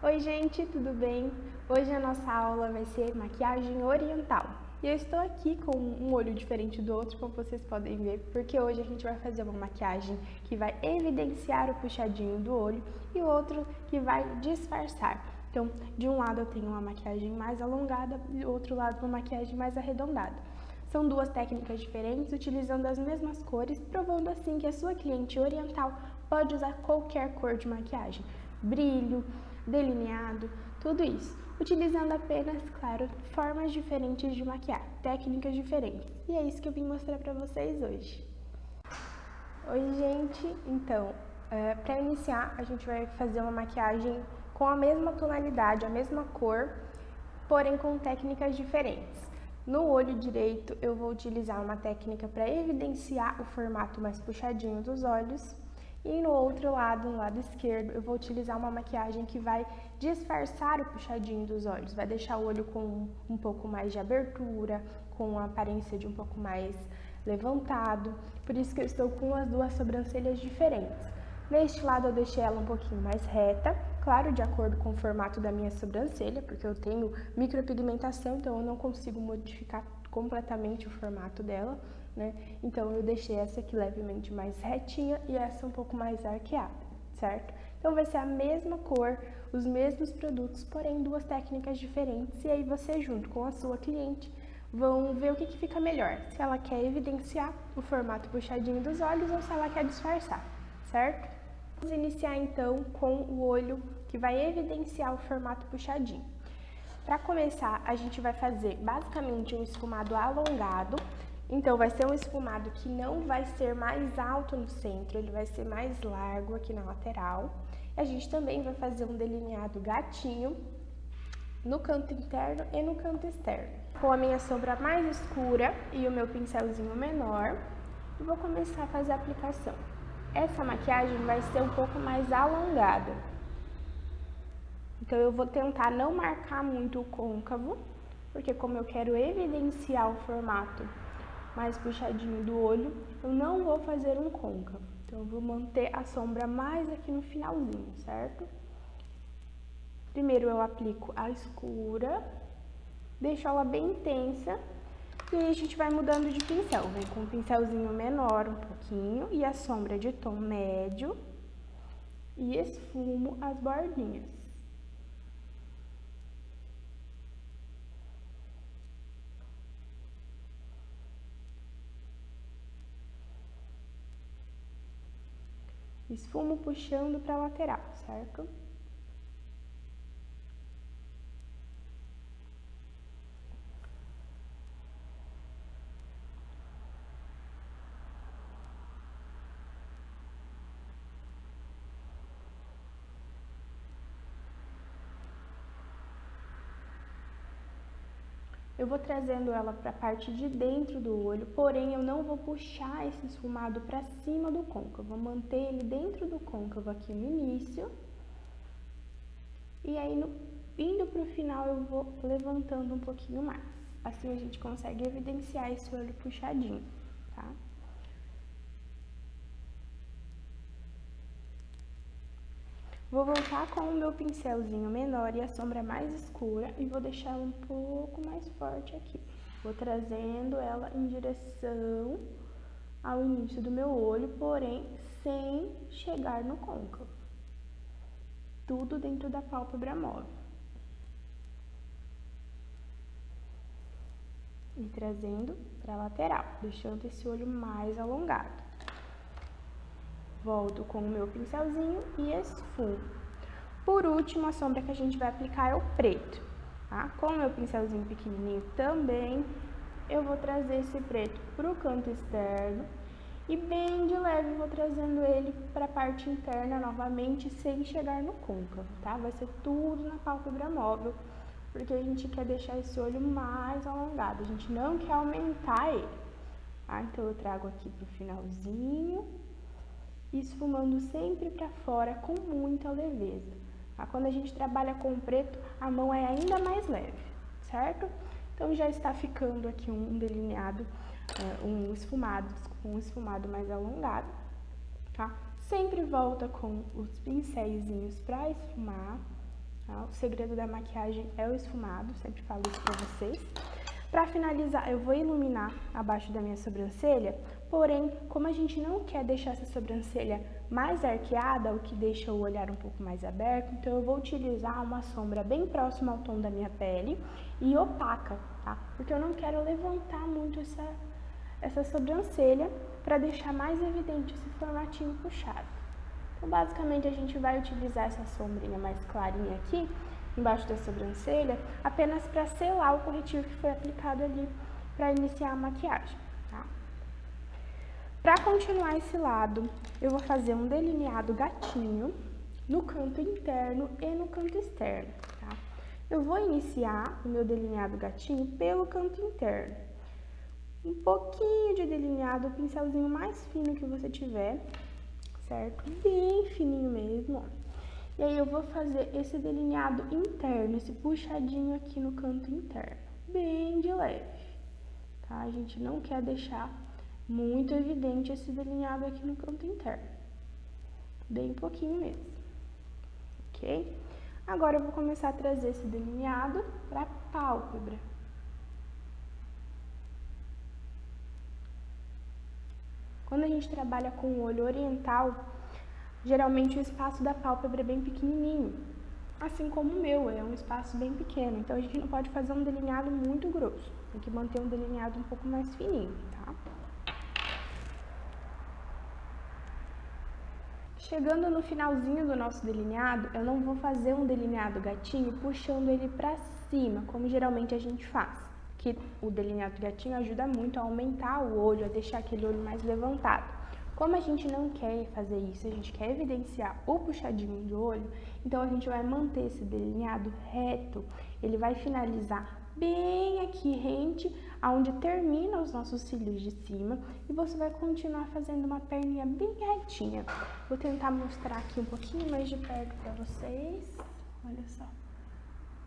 Oi gente, tudo bem? Hoje a nossa aula vai ser maquiagem oriental. E eu estou aqui com um olho diferente do outro, como vocês podem ver, porque hoje a gente vai fazer uma maquiagem que vai evidenciar o puxadinho do olho e o outro que vai disfarçar. Então, de um lado eu tenho uma maquiagem mais alongada e do outro lado uma maquiagem mais arredondada. São duas técnicas diferentes, utilizando as mesmas cores, provando assim que a sua cliente oriental pode usar qualquer cor de maquiagem. Brilho, delineado, tudo isso, utilizando apenas, claro, formas diferentes de maquiar, técnicas diferentes. E é isso que eu vim mostrar para vocês hoje. Oi gente, então, para iniciar a gente vai fazer uma maquiagem com a mesma tonalidade, a mesma cor, porém com técnicas diferentes. No olho direito eu vou utilizar uma técnica para evidenciar o formato mais puxadinho dos olhos. E no outro lado, no lado esquerdo, eu vou utilizar uma maquiagem que vai disfarçar o puxadinho dos olhos, vai deixar o olho com um pouco mais de abertura, com a aparência de um pouco mais levantado. Por isso que eu estou com as duas sobrancelhas diferentes. Neste lado eu deixei ela um pouquinho mais reta, claro, de acordo com o formato da minha sobrancelha, porque eu tenho micropigmentação, então eu não consigo modificar completamente o formato dela, né? Então eu deixei essa aqui levemente mais retinha e essa um pouco mais arqueada, certo? Então vai ser a mesma cor, os mesmos produtos, porém duas técnicas diferentes, e aí você junto com a sua cliente vão ver o que fica melhor, se ela quer evidenciar o formato puxadinho dos olhos ou se ela quer disfarçar, certo? Vamos iniciar então com o olho que vai evidenciar o formato puxadinho. Para começar, a gente vai fazer basicamente um esfumado alongado. Então, vai ser um esfumado que não vai ser mais alto no centro, ele vai ser mais largo aqui na lateral. A gente também vai fazer um delineado gatinho no canto interno e no canto externo. Com a minha sombra mais escura e o meu pincelzinho menor, eu vou começar a fazer a aplicação. Essa maquiagem vai ser um pouco mais alongada. Então, eu vou tentar não marcar muito o côncavo, porque como eu quero evidenciar o formato mais puxadinho do olho, eu não vou fazer um côncavo. Então, eu vou manter a sombra mais aqui no finalzinho, certo? Primeiro eu aplico a escura, deixo ela bem intensa, e aí a gente vai mudando de pincel. Vem com um pincelzinho menor um pouquinho, e a sombra de tom médio, e esfumo as bordinhas. Esfumo puxando para a lateral, certo? Eu vou trazendo ela para a parte de dentro do olho, porém eu não vou puxar esse esfumado para cima do côncavo. Eu vou manter ele dentro do côncavo aqui no início. E aí, indo para o final, eu vou levantando um pouquinho mais. Assim a gente consegue evidenciar esse olho puxadinho, tá? Vou voltar com o meu pincelzinho menor e a sombra mais escura e vou deixar ela um pouco mais forte aqui. Vou trazendo ela em direção ao início do meu olho, porém sem chegar no côncavo. Tudo dentro da pálpebra móvel. E trazendo para a lateral, deixando esse olho mais alongado. Volto com o meu pincelzinho e esfumo. Por último, a sombra que a gente vai aplicar é o preto, tá? Com o meu pincelzinho pequenininho também, eu vou trazer esse preto para o canto externo e bem de leve vou trazendo ele para a parte interna novamente, sem chegar no côncavo, tá? Vai ser tudo na pálpebra móvel, porque a gente quer deixar esse olho mais alongado, a gente não quer aumentar ele, tá? Então, eu trago aqui pro finalzinho, esfumando sempre para fora com muita leveza. Tá? Quando a gente trabalha com preto, a mão é ainda mais leve, certo? Então, já está ficando aqui um delineado, um esfumado mais alongado, tá? Sempre volta com os pincéisinhos para esfumar, tá? O segredo da maquiagem é o esfumado, sempre falo isso pra vocês. Pra finalizar, eu vou iluminar abaixo da minha sobrancelha, porém, como a gente não quer deixar essa sobrancelha mais arqueada, o que deixa o olhar um pouco mais aberto, então eu vou utilizar uma sombra bem próxima ao tom da minha pele e opaca, tá? Porque eu não quero levantar muito essa sobrancelha para deixar mais evidente esse formatinho puxado. Então, basicamente, a gente vai utilizar essa sombrinha mais clarinha aqui, embaixo da sobrancelha, apenas para selar o corretivo que foi aplicado ali para iniciar a maquiagem, tá? Para continuar esse lado, eu vou fazer um delineado gatinho no canto interno e no canto externo, tá? Eu vou iniciar o meu delineado gatinho pelo canto interno. Um pouquinho de delineado, o pincelzinho mais fino que você tiver, certo? Bem fininho mesmo, ó. E aí eu vou fazer esse delineado interno, esse puxadinho aqui no canto interno, bem de leve, tá? A gente não quer deixar muito evidente esse delineado aqui no canto interno, bem pouquinho mesmo, ok? Agora eu vou começar a trazer esse delineado para a pálpebra. Quando a gente trabalha com o olho oriental, geralmente o espaço da pálpebra é bem pequenininho, assim como o meu, é um espaço bem pequeno. Então a gente não pode fazer um delineado muito grosso, tem que manter um delineado um pouco mais fininho, tá? Chegando no finalzinho do nosso delineado, eu não vou fazer um delineado gatinho puxando ele pra cima, como geralmente a gente faz. Que o delineado gatinho ajuda muito a aumentar o olho, a deixar aquele olho mais levantado. Como a gente não quer fazer isso, a gente quer evidenciar o puxadinho do olho, então a gente vai manter esse delineado reto, ele vai finalizar bem aqui rente, aonde termina os nossos cílios de cima, e você vai continuar fazendo uma perninha bem retinha. Vou tentar mostrar aqui um pouquinho mais de perto pra vocês, olha só.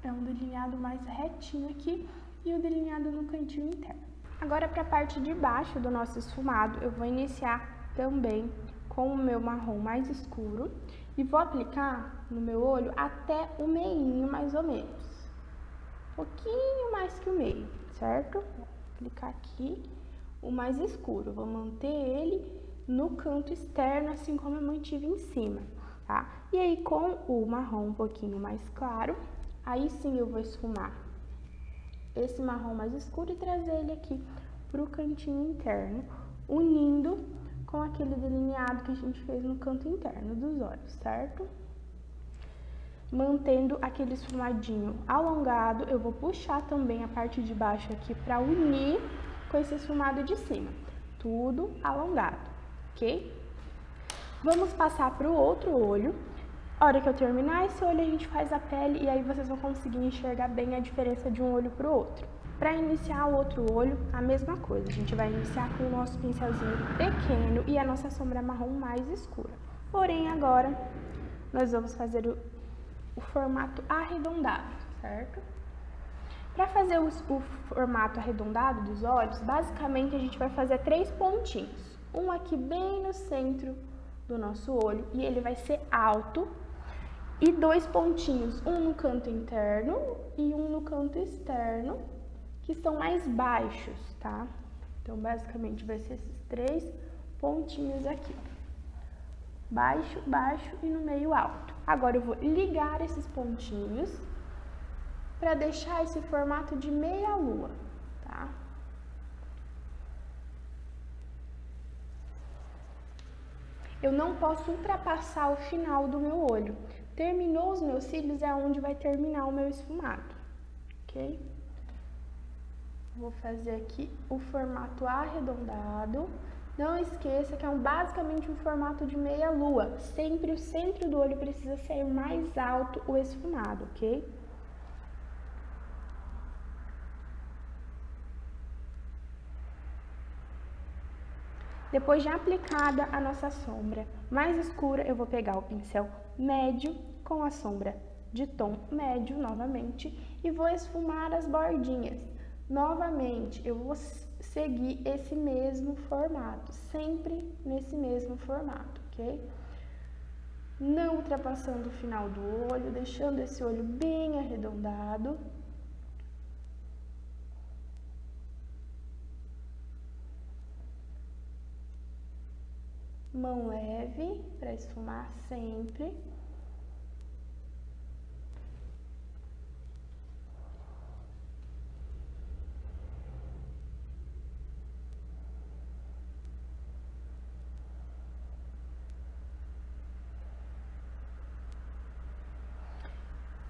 É um delineado mais retinho aqui e o delineado no cantinho interno. Agora para a parte de baixo do nosso esfumado, eu vou iniciar também com o meu marrom mais escuro e vou aplicar no meu olho até o meinho, mais ou menos. Um pouquinho mais que o meio, certo? Vou aplicar aqui o mais escuro, vou manter ele no canto externo, assim como eu mantive em cima, tá? E aí com o marrom um pouquinho mais claro, aí sim eu vou esfumar esse marrom mais escuro e trazer ele aqui pro cantinho interno, unindo com aquele delineado que a gente fez no canto interno dos olhos, certo? Mantendo aquele esfumadinho alongado, eu vou puxar também a parte de baixo aqui para unir com esse esfumado de cima. Tudo alongado, ok? Vamos passar para o outro olho. A hora que eu terminar esse olho, a gente faz a pele e aí vocês vão conseguir enxergar bem a diferença de um olho para o outro. Para iniciar o outro olho, a mesma coisa. A gente vai iniciar com o nosso pincelzinho pequeno e a nossa sombra marrom mais escura. Porém, agora, nós vamos fazer o formato arredondado, certo? Para fazer o formato arredondado dos olhos, basicamente a gente vai fazer 3 pontinhos. Um aqui bem no centro do nosso olho e ele vai ser alto. E 2 pontinhos, um no canto interno e um no canto externo, que são mais baixos, tá? Então, basicamente, vai ser esses 3 pontinhos aqui. Baixo, baixo e no meio alto. Agora, eu vou ligar esses pontinhos para deixar esse formato de meia lua, tá? Eu não posso ultrapassar o final do meu olho. Terminou os meus cílios é onde vai terminar o meu esfumado, ok? Vou fazer aqui o formato arredondado. Não esqueça que é basicamente um formato de meia lua. Sempre o centro do olho precisa ser mais alto o esfumado, ok? Depois de aplicada a nossa sombra mais escura, eu vou pegar o pincel médio com a sombra de tom médio novamente e vou esfumar as bordinhas. Novamente, eu vou seguir esse mesmo formato, sempre nesse mesmo formato, ok? não ultrapassando o final do olho, deixando esse olho bem arredondado. Mão leve para esfumar sempre.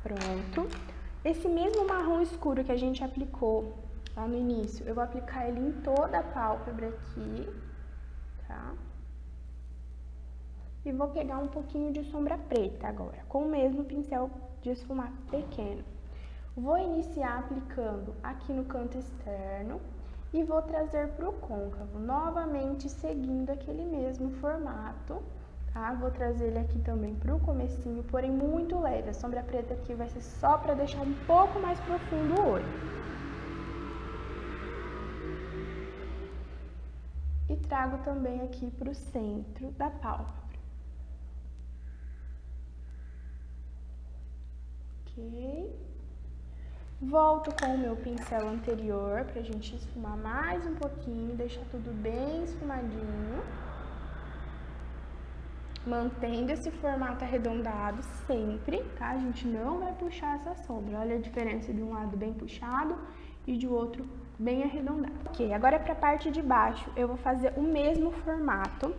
Pronto. Esse mesmo marrom escuro que a gente aplicou lá no início, eu vou aplicar ele em toda a pálpebra aqui, tá? E vou pegar um pouquinho de sombra preta agora, com o mesmo pincel de esfumar pequeno. Vou iniciar aplicando aqui no canto externo e vou trazer para o côncavo, novamente seguindo aquele mesmo formato. Tá? Vou trazer ele aqui também para o comecinho, porém muito leve. A sombra preta aqui vai ser só para deixar um pouco mais profundo o olho. E trago também aqui para o centro da pálpebra. Ok. Volto com o meu pincel anterior pra gente esfumar mais um pouquinho, deixar tudo bem esfumadinho. Mantendo esse formato arredondado sempre, tá? A gente não vai puxar essa sombra. Olha a diferença de um lado bem puxado e de outro bem arredondado. Ok, agora pra parte de baixo eu vou fazer o mesmo formato.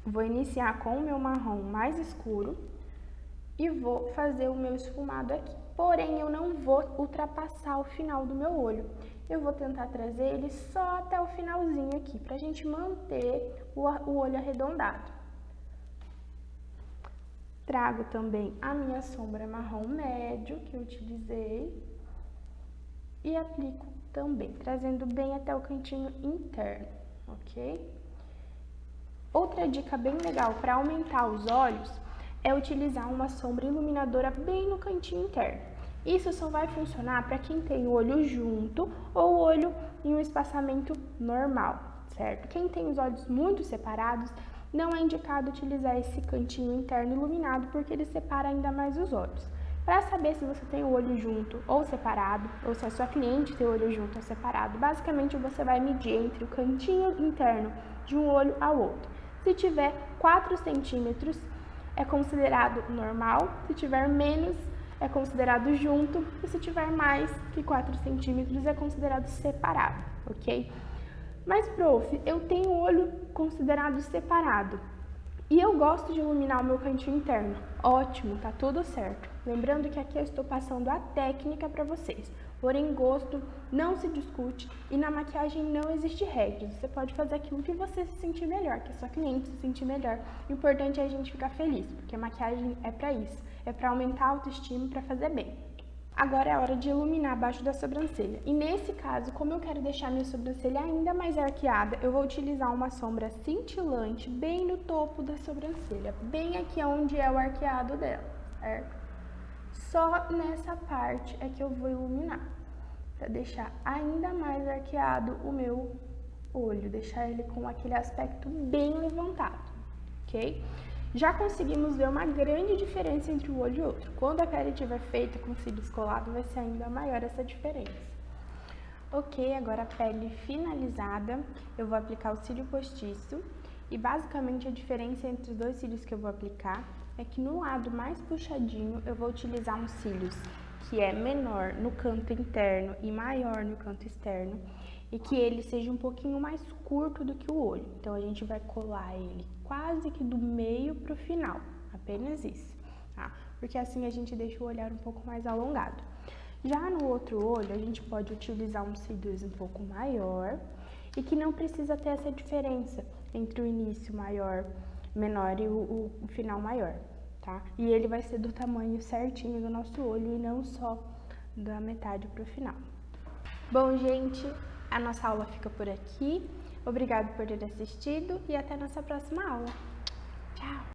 Vou iniciar com o meu marrom mais escuro e vou fazer o meu esfumado aqui. Porém, eu não vou ultrapassar o final do meu olho. Eu vou tentar trazer ele só até o finalzinho aqui, pra gente manter o olho arredondado. Trago também a minha sombra marrom médio, que eu utilizei, e aplico também, trazendo bem até o cantinho interno, ok? Outra dica bem legal para aumentar os olhos é utilizar uma sombra iluminadora bem no cantinho interno. Isso só vai funcionar para quem tem o olho junto ou o olho em um espaçamento normal, certo? Quem tem os olhos muito separados, não é indicado utilizar esse cantinho interno iluminado porque ele separa ainda mais os olhos. Para saber se você tem o olho junto ou separado, ou se a sua cliente tem o olho junto ou separado, basicamente você vai medir entre o cantinho interno de um olho ao outro. Se tiver 4 centímetros, é considerado normal, se tiver menos, é considerado junto, e se tiver mais que 4 centímetros, é considerado separado, ok? Mas, prof, eu tenho o olho considerado separado e eu gosto de iluminar o meu cantinho interno. Ótimo, tá tudo certo. Lembrando que aqui eu estou passando a técnica para vocês. Porém, gosto não se discute e na maquiagem não existe regras. Você pode fazer aquilo que você se sentir melhor, que a sua cliente se sentir melhor. O importante é a gente ficar feliz, porque a maquiagem é para isso. É para aumentar a autoestima e para fazer bem. Agora é a hora de iluminar abaixo da sobrancelha. E nesse caso, como eu quero deixar minha sobrancelha ainda mais arqueada, eu vou utilizar uma sombra cintilante bem no topo da sobrancelha, bem aqui onde é o arqueado dela, certo? Só nessa parte é que eu vou iluminar, para deixar ainda mais arqueado o meu olho, deixar ele com aquele aspecto bem levantado, ok? Já conseguimos ver uma grande diferença entre um olho e outro. Quando a pele estiver feita com cílios colados, vai ser ainda maior essa diferença. Ok, agora a pele finalizada, eu vou aplicar o cílio postiço. E basicamente a diferença entre os dois cílios que eu vou aplicar é que no lado mais puxadinho eu vou utilizar um cílios que é menor no canto interno e maior no canto externo. E que ele seja um pouquinho mais curto do que o olho. Então, a gente vai colar ele quase que do meio pro final, apenas isso, tá? Porque assim a gente deixa o olhar um pouco mais alongado. Já no outro olho, a gente pode utilizar um cílios um pouco maior e que não precisa ter essa diferença entre o início menor e o final maior, tá? E ele vai ser do tamanho certinho do nosso olho e não só da metade pro final. Bom, gente, a nossa aula fica por aqui. Obrigado por ter assistido e até a nossa próxima aula. Tchau!